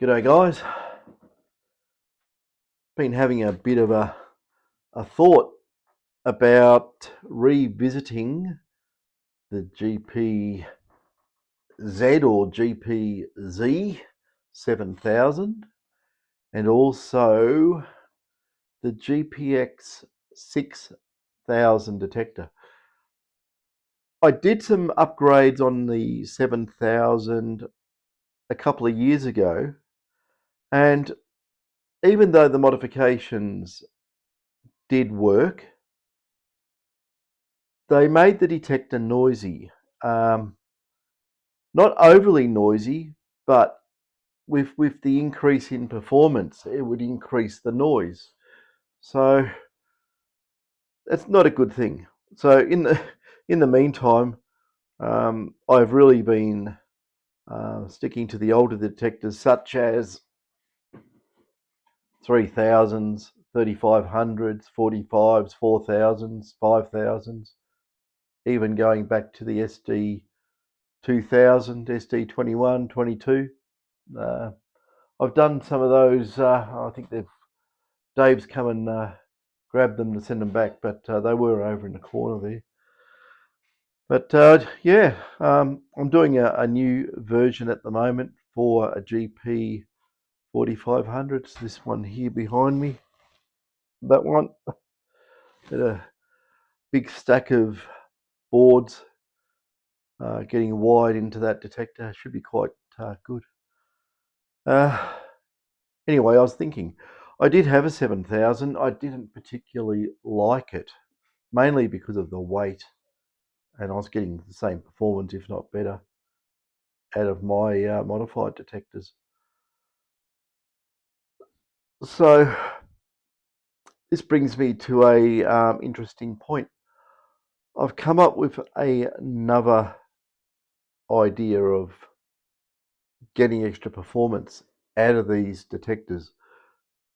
G'day guys. Been having a bit of a thought about revisiting the GPZ or GPZ-7000 and also the GPX-6000 detector. I did some upgrades on the 7000 a couple of years ago, and even though the modifications did work, they made the detector noisy. Not overly noisy, but with the increase in performance, it would increase the noise. So that's not a good thing. So in the meantime, I've really been sticking to the older detectors, such as 3000s, 3500s, 45s, 4000s, 5000s, even going back to the SD-2000, SD-21, 22. I've done some of those. I think Dave's come and grabbed them to send them back, but they were over in the corner there. But yeah, I'm doing a new version at the moment for a GP 4500. It's this one here behind me. That one. Got a big stack of boards getting wired into that detector. Should be quite good. Anyway, I was thinking, I did have a 7000. I didn't particularly like it, mainly because of the weight, and I was getting the same performance, if not better, out of my modified detectors. So this brings me to a interesting point. I've come up with another idea of getting extra performance out of these detectors.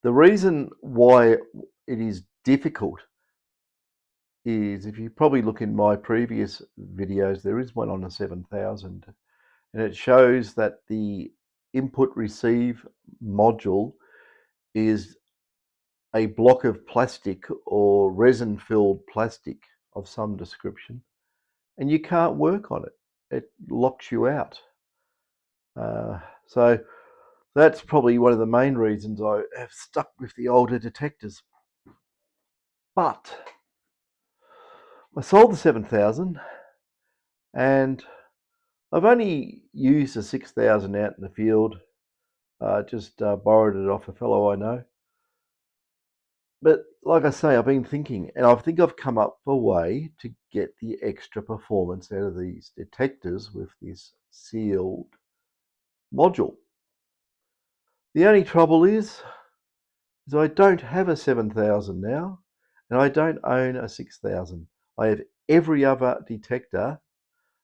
The reason why it is difficult is, if you probably look in my previous videos, there is one on the 7000, and it shows that the input receive module is a block of plastic or resin filled plastic of some description, and you can't work on it. It locks you out. So that's probably one of the main reasons I have stuck with the older detectors. But I sold the 7000 and I've only used the 6000 out in the field. Just borrowed it off a fellow I know. But like I say, I've been thinking, and I think I've come up with a way to get the extra performance out of these detectors with this sealed module. The only trouble is I don't have a 7000 now, and I don't own a 6000. I have every other detector.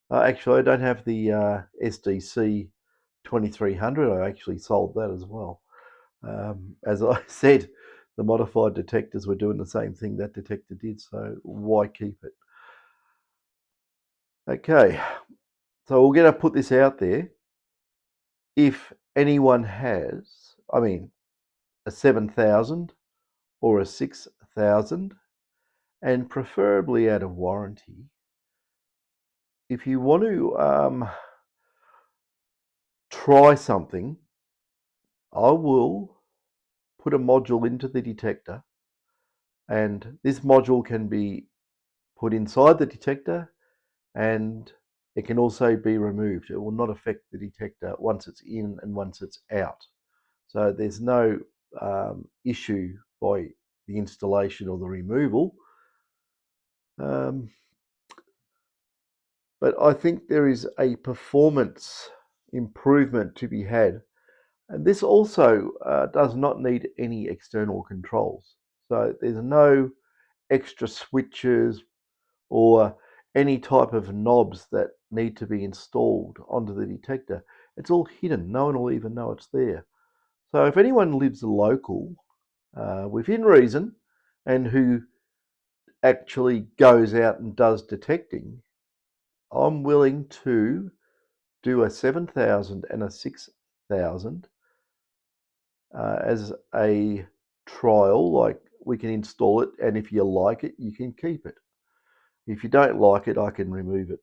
Actually, I don't have the SDC 2300. I actually sold that as well. As I said, the modified detectors were doing the same thing that detector did, so why keep it? Okay, so we're going to put this out there. If anyone has, a 7000 or a 6000, and preferably out of warranty, if you want to try something, I will put a module into the detector, and this module can be put inside the detector, and it can also be removed. It will not affect the detector once it's in and once it's out. So there's no issue by the installation or the removal. But I think there is a performance improvement to be had. And this also does not need any external controls. So there's no extra switches or any type of knobs that need to be installed onto the detector. It's all hidden. No one will even know it's there. So if anyone lives local, within reason, and who actually goes out and does detecting, I'm willing to do a 7000 and a 6000 as a trial. Like, we can install it, and if you like it, you can keep it. If you don't like it, I can remove it.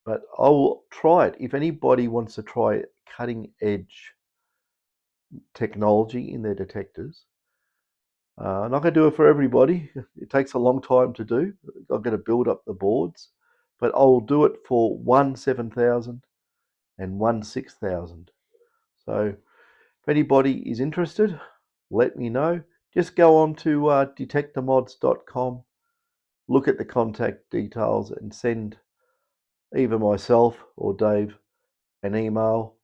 But I'll try it. If anybody wants to try cutting edge technology in their detectors, I'm not going to do it for everybody. It takes a long time to do. I've got to build up the boards, but I'll do it for one 7000 and one 6000. So if anybody is interested, let me know. Just go on to detectormods.com, look at the contact details, and send either myself or Dave an email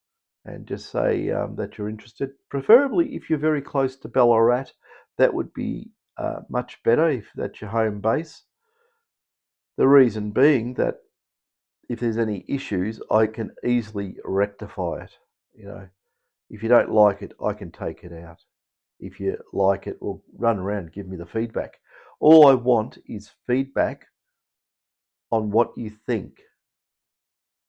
and just say that you're interested. Preferably if you're very close to Ballarat, that would be much better if that's your home base. The reason being that if there's any issues, I can easily rectify it. You know, if you don't like it, I can take it out. If you like it, well, run around, give me the feedback. All I want is feedback on what you think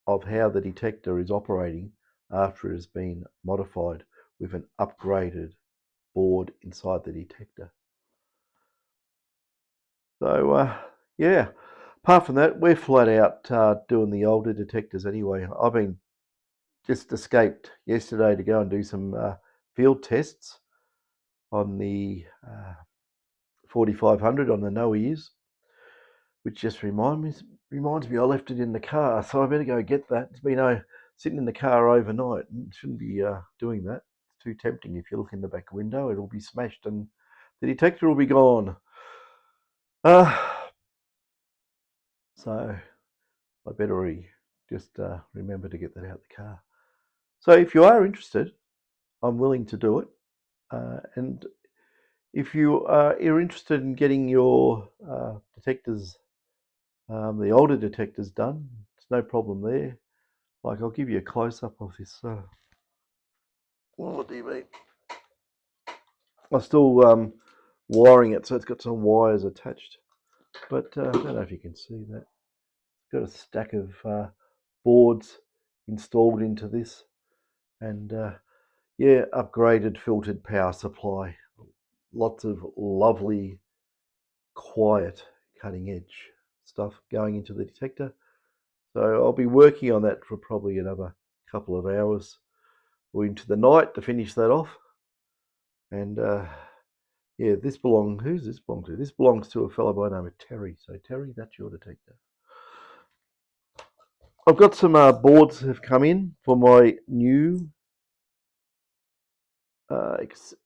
of how the detector is operating after it has been modified with an upgraded board inside the detector. So yeah, apart from that, we're flat out doing the older detectors anyway. I've been just escaped yesterday to go and do some field tests on the 4500 on the no ears, which just reminds me I left it in the car, so I better go get that. It's been sitting in the car overnight. Shouldn't be doing that. It's too tempting. If you look in the back window, it'll be smashed and the detector will be gone. So I better just remember to get that out of the car. So if you are interested, I'm willing to do it. And if you are interested in getting your detectors, the older detectors done, it's no problem there. Like, I'll give you a close-up of this. What do you mean? I'm still wiring it, so it's got some wires attached. But I don't know if you can see that. It's got a stack of boards installed into this. And yeah, upgraded filtered power supply. Lots of lovely, quiet, cutting edge stuff going into the detector. So I'll be working on that for probably another couple of hours or into the night to finish that off. And yeah, who's this belong to? This belongs to a fellow by the name of Terry. So Terry, that's your detector. I've got some boards that have come in for my new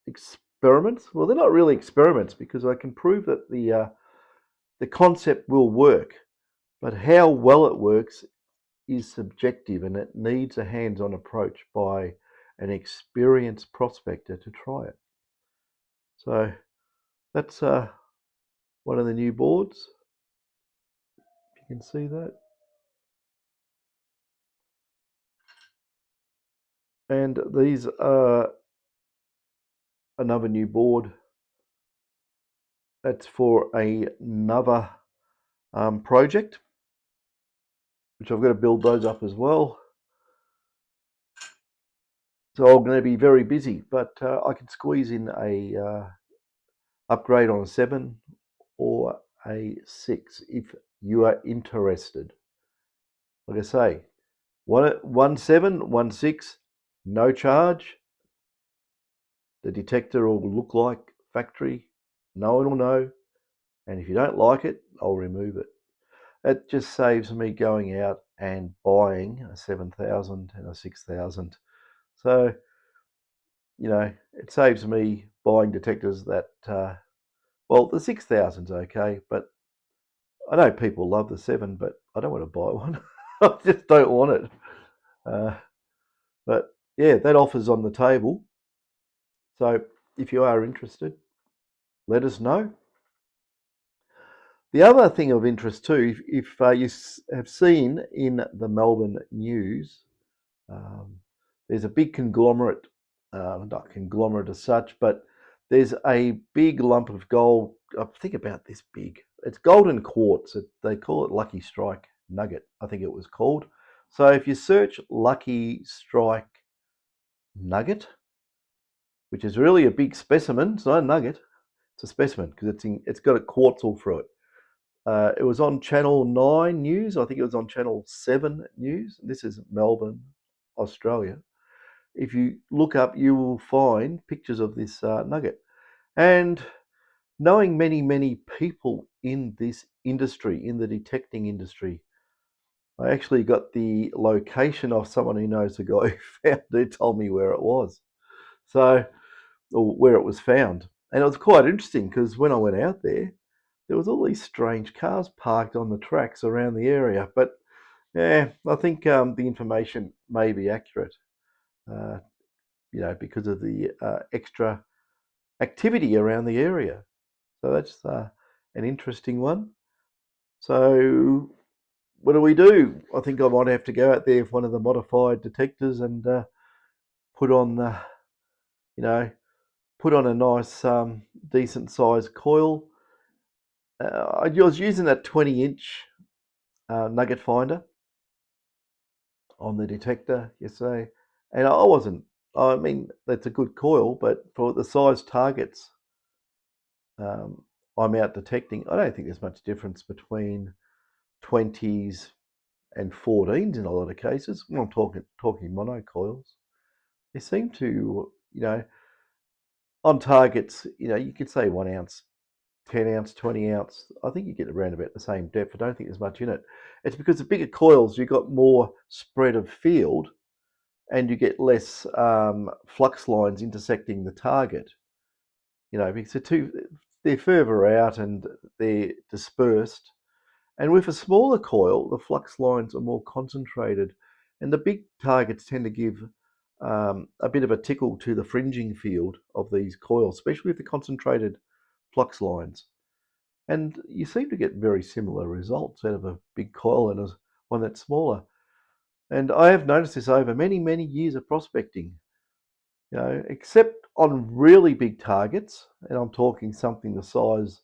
experiments. Well, they're not really experiments because I can prove that the concept will work, but how well it works is subjective, and it needs a hands-on approach by an experienced prospector to try it. So that's one of the new boards. If you can see that. And these are another new board. That's for another project, which I've got to build those up as well. So I'm going to be very busy, but I can squeeze in a upgrade on a 7 or a 6 if you are interested. Like I say, one 7, 1 6, no charge. The detector will look like factory. No one will know. And if you don't like it, I'll remove it. It just saves me going out and buying a 7000 and a 6000. So, you know, it saves me buying detectors that, well, the 6000's okay, but I know people love the 7, but I don't want to buy one. I just don't want it. But yeah, that offer's on the table. So if you are interested, let us know. The other thing of interest too, if you have seen in the Melbourne news, there's a big conglomerate, not conglomerate as such, but there's a big lump of gold. I think about this big. It's golden quartz. They call it Lucky Strike Nugget, I think it was called. So if you search Lucky Strike Nugget, which is really a big specimen. It's not a nugget, it's a specimen because it's got a quartz all through it. It was on Channel 9 News. I think it was on Channel 7 News. This is Melbourne, Australia. If you look up, you will find pictures of this nugget. And knowing many, many people in this industry, in the detecting industry, I actually got the location of someone who knows the guy who found it, told me where it was. So, or where it was found. And it was quite interesting because when I went out there was all these strange cars parked on the tracks around the area. But yeah, I think the information may be accurate, uh, because of the extra activity around the area. So that's an interesting one. So what do we do? I think I might have to go out there with one of the modified detectors and put on the, put on a nice decent sized coil. I was using that 20-inch nugget finder on the detector yesterday, and I wasn't. I mean, that's a good coil, but for the size targets I'm out detecting, I don't think there's much difference between 20s and 14s in a lot of cases. When I'm talking monocoils, they seem to, on targets, you could say 1 ounce, 10 ounce, 20 ounce. I think you get around about the same depth. I don't think there's much in it. It's because the bigger coils, you've got more spread of field and you get less flux lines intersecting the target, because they're further out and they're dispersed. And with a smaller coil, the flux lines are more concentrated, and the big targets tend to give a bit of a tickle to the fringing field of these coils, especially with the concentrated flux lines. And you seem to get very similar results out of a big coil and one that's smaller. And I have noticed this over many, many years of prospecting, except on really big targets, and I'm talking something the size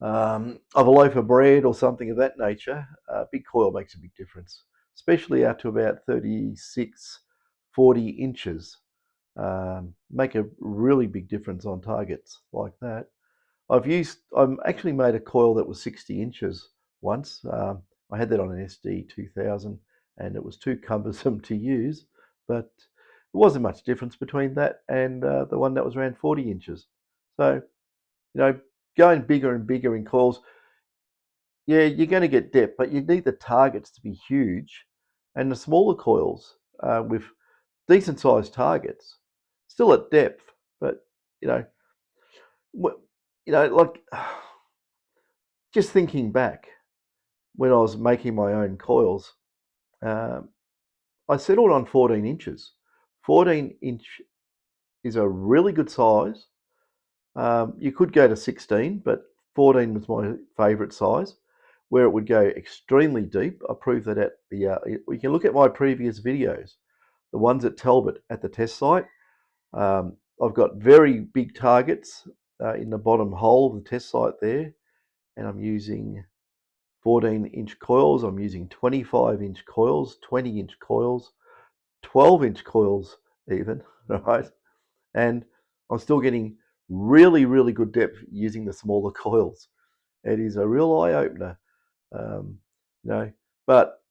of a loaf of bread or something of that nature. Big coil makes a big difference, especially out to about 36, 40 inches. Make a really big difference on targets like that. I've actually made a coil that was 60 inches once. I had that on an SD-2000 and it was too cumbersome to use, but there wasn't much difference between that and the one that was around 40 inches. So, going bigger and bigger in coils, yeah, you're going to get depth, but you need the targets to be huge. And the smaller coils with decent sized targets, still at depth, but, you know, like just thinking back when I was making my own coils, um, I settled on 14 inches. 14-inch is a really good size. You could go to 16, but 14 was my favourite size, where it would go extremely deep. I proved that at the, you can look at my previous videos, the ones at Talbot at the test site. I've got very big targets in the bottom hole of the test site there, and I'm using 14-inch coils. I'm using 25-inch coils, 20-inch coils, 12-inch coils even, right? And I'm still getting really, really good depth using the smaller coils. It is a real eye-opener, um, but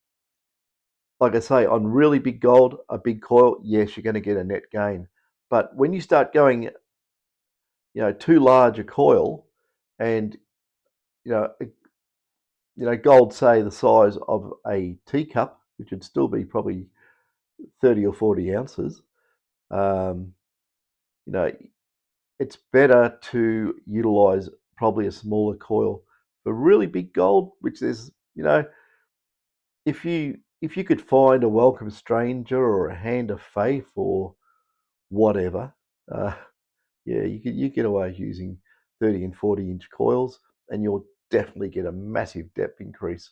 like I say, on really big gold, a big coil, yes, you're going to get a net gain. But when you start going, too large a coil, and you know, gold, say the size of a teacup, which would still be probably 30 or 40 ounces, um, you know, it's better to utilize probably a smaller coil for really big gold, which is, if you could find a welcome stranger or a hand of faith or whatever, uh, yeah, you get away using 30 and 40-inch coils, and you'll definitely get a massive depth increase.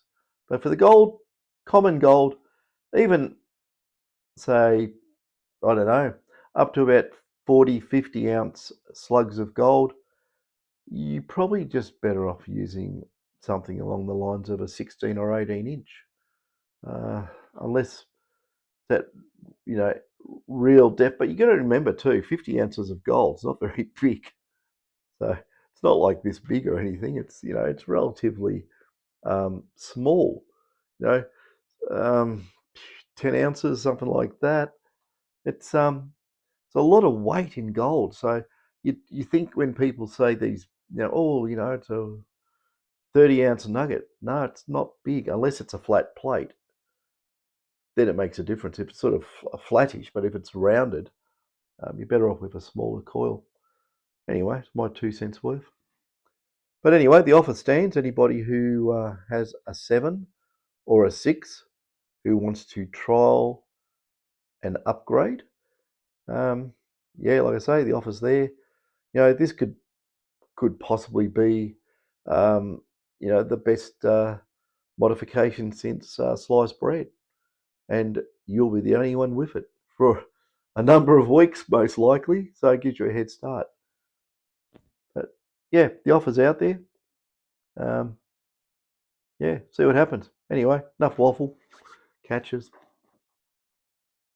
But for the gold, common gold, even say, I don't know, up to about 40, 50 ounce slugs of gold, you're probably just better off using something along the lines of a 16 or 18 inch. Unless that, real depth. But you got to remember too, 50 ounces of gold is not very big. So it's not like this big or anything. It's, you know, it's relatively small. You know, 10 ounces, something like that. It's a lot of weight in gold. So you think when people say these, you know, oh, you know, it's a 30-ounce nugget. No, it's not big unless it's a flat plate. Then it makes a difference. If it's sort of flattish, but if it's rounded, you're better off with a smaller coil. Anyway, it's my 2 cents worth. But anyway, the offer stands. Anybody who has a 7 or a 6 who wants to trial and upgrade, yeah, like I say, the offer's there. You know, this could possibly be, you know, the best modification since sliced bread, and you'll be the only one with it for a number of weeks, most likely. So it gives you a head start. But yeah, the offer's out there. Yeah, see what happens. Anyway, enough waffle. Catches.